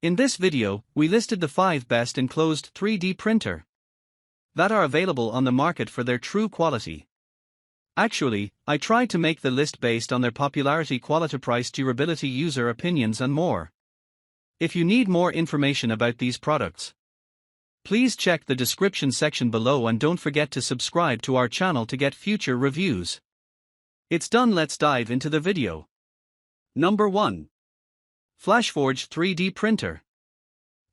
In this video, we listed the 5 best enclosed 3D printer that are available on the market for their true quality. Actually, I tried to make the list based on their popularity, quality, price, durability, user opinions and more. If you need more information about these products, please check the description section below and don't forget to subscribe to our channel to get future reviews. It's done, let's dive into the video. Number 1. FlashForge 3D Printer.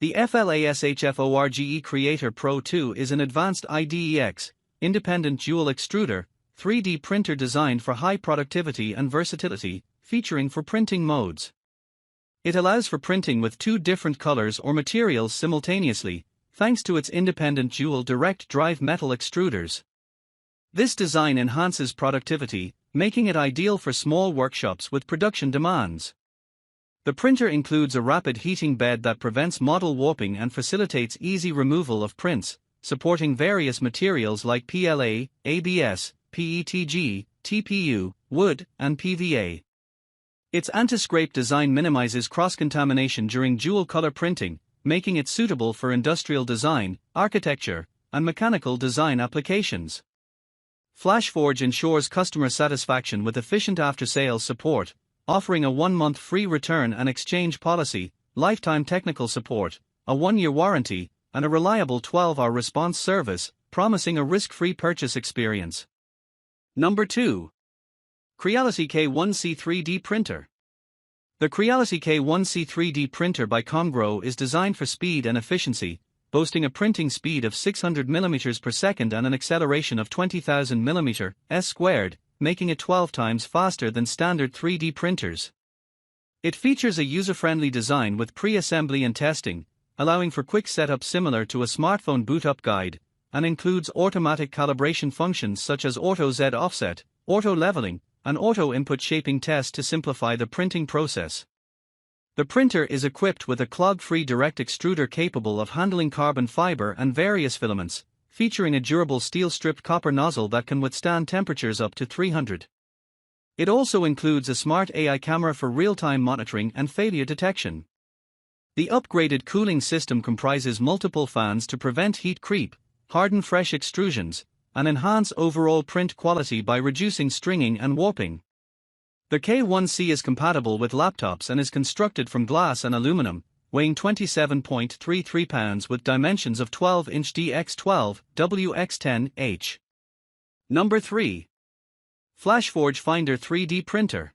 The FlashForge Creator Pro 2 is an advanced IDEX, independent dual extruder, 3D printer designed for high productivity and versatility, featuring 4 printing modes. It allows for printing with 2 different colors or materials simultaneously, thanks to its independent dual direct drive metal extruders. This design enhances productivity, making it ideal for small workshops with production demands. The printer includes a rapid heating bed that prevents model warping and facilitates easy removal of prints, supporting various materials like PLA, ABS, PETG, TPU, wood, and PVA. Its anti-scrape design minimizes cross-contamination during dual-color printing, making it suitable for industrial design, architecture, and mechanical design applications. FlashForge ensures customer satisfaction with efficient after-sales support, offering a 1-month free return and exchange policy, lifetime technical support, a 1-year warranty, and a reliable 12-hour response service, promising a risk-free purchase experience. Number 2. Creality K1C 3D Printer. The Creality K1C 3D printer by Comgrow is designed for speed and efficiency, boasting a printing speed of 600 mm per second and an acceleration of 20,000 mm², making it 12 times faster than standard 3D printers. It features a user-friendly design with pre-assembly and testing, allowing for quick setup similar to a smartphone boot-up guide, and includes automatic calibration functions such as auto Z offset, auto leveling, and auto input shaping test to simplify the printing process. The printer is equipped with a clog-free direct extruder capable of handling carbon fiber and various filaments, featuring a durable steel-stripped copper nozzle that can withstand temperatures up to 300. It also includes a smart AI camera for real-time monitoring and failure detection. The upgraded cooling system comprises multiple fans to prevent heat creep, harden fresh extrusions, and enhance overall print quality by reducing stringing and warping. The K1C is compatible with laptops and is constructed from glass and aluminum, weighing 27.33 pounds with dimensions of 12-inch dx12, wx10h. Number 3. FlashForge Finder 3D Printer.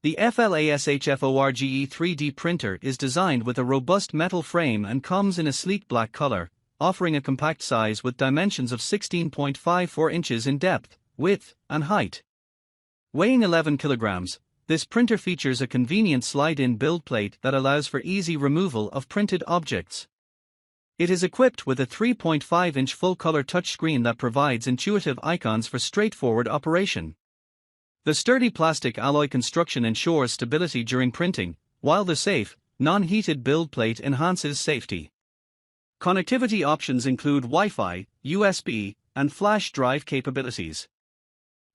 The FlashForge 3D printer is designed with a robust metal frame and comes in a sleek black color, offering a compact size with dimensions of 16.54 inches in depth, width, and height. Weighing 11 kilograms, this printer features a convenient slide-in build plate that allows for easy removal of printed objects. It is equipped with a 3.5-inch full-color touchscreen that provides intuitive icons for straightforward operation. The sturdy plastic alloy construction ensures stability during printing, while the safe, non-heated build plate enhances safety. Connectivity options include Wi-Fi, USB, and flash drive capabilities.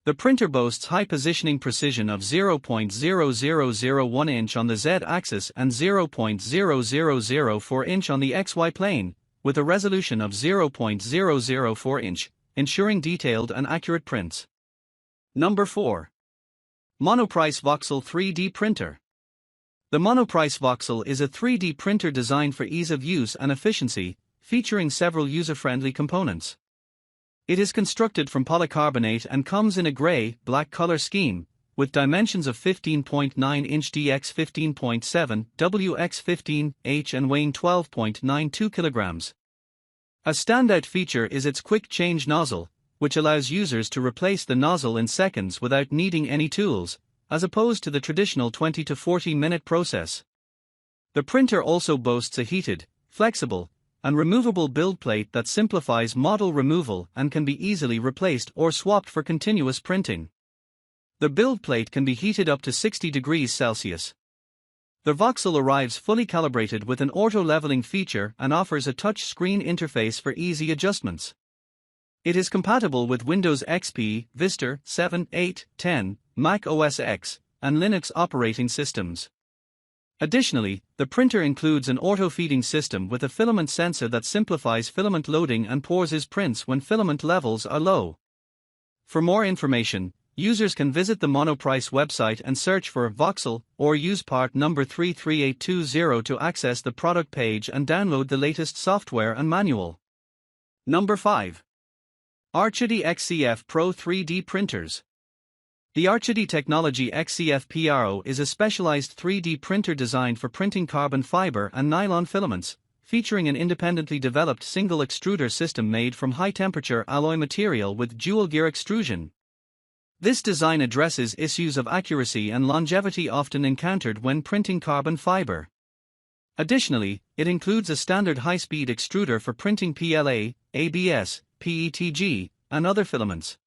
The printer boasts high positioning precision of 0.0001 inch on the Z-axis and 0.0004 inch on the XY plane, with a resolution of 0.004 inch, ensuring detailed and accurate prints. Number 4. Monoprice Voxel 3D Printer. The Monoprice Voxel is a 3D printer designed for ease of use and efficiency, featuring several user-friendly components. It is constructed from polycarbonate and comes in a gray-black color scheme, with dimensions of 15.9-inch dx 15.7, wx15h and weighing 12.92 kilograms. A standout feature is its quick-change nozzle, which allows users to replace the nozzle in seconds without needing any tools, as opposed to the traditional 20 to 40-minute process. The printer also boasts a heated, flexible, and removable build plate that simplifies model removal and can be easily replaced or swapped for continuous printing. The build plate can be heated up to 60 degrees Celsius. The Voxel arrives fully calibrated with an auto-leveling feature and offers a touch screen interface for easy adjustments. It is compatible with Windows XP, Vista, 7, 8, 10, Mac OS X, and Linux operating systems. Additionally, the printer includes an auto-feeding system with a filament sensor that simplifies filament loading and pours prints when filament levels are low. For more information, users can visit the Monoprice website and search for Voxel or use part number 33820 to access the product page and download the latest software and manual. Number 5. QIDI XCF Pro 3D Printers. The QIDI Technology XCF Pro is a specialized 3D printer designed for printing carbon fiber and nylon filaments, featuring an independently developed single extruder system made from high-temperature alloy material with dual-gear extrusion. This design addresses issues of accuracy and longevity often encountered when printing carbon fiber. Additionally, it includes a standard high-speed extruder for printing PLA, ABS, PETG, and other filaments.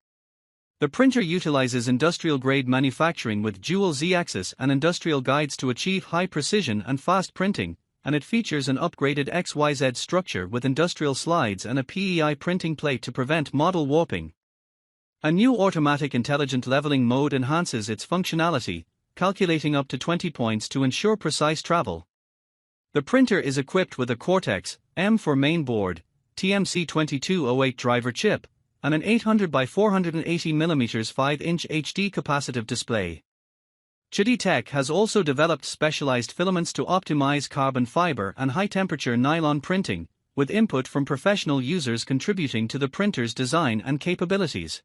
The printer utilizes industrial-grade manufacturing with dual Z-axis and industrial guides to achieve high precision and fast printing, and it features an upgraded XYZ structure with industrial slides and a PEI printing plate to prevent model warping. A new automatic intelligent leveling mode enhances its functionality, calculating up to 20 points to ensure precise travel. The printer is equipped with a Cortex M4 main board, TMC2208 driver chip, and an 800 by 480 mm 5-inch HD capacitive display. QIDI Tech has also developed specialized filaments to optimize carbon fiber and high-temperature nylon printing, with input from professional users contributing to the printer's design and capabilities.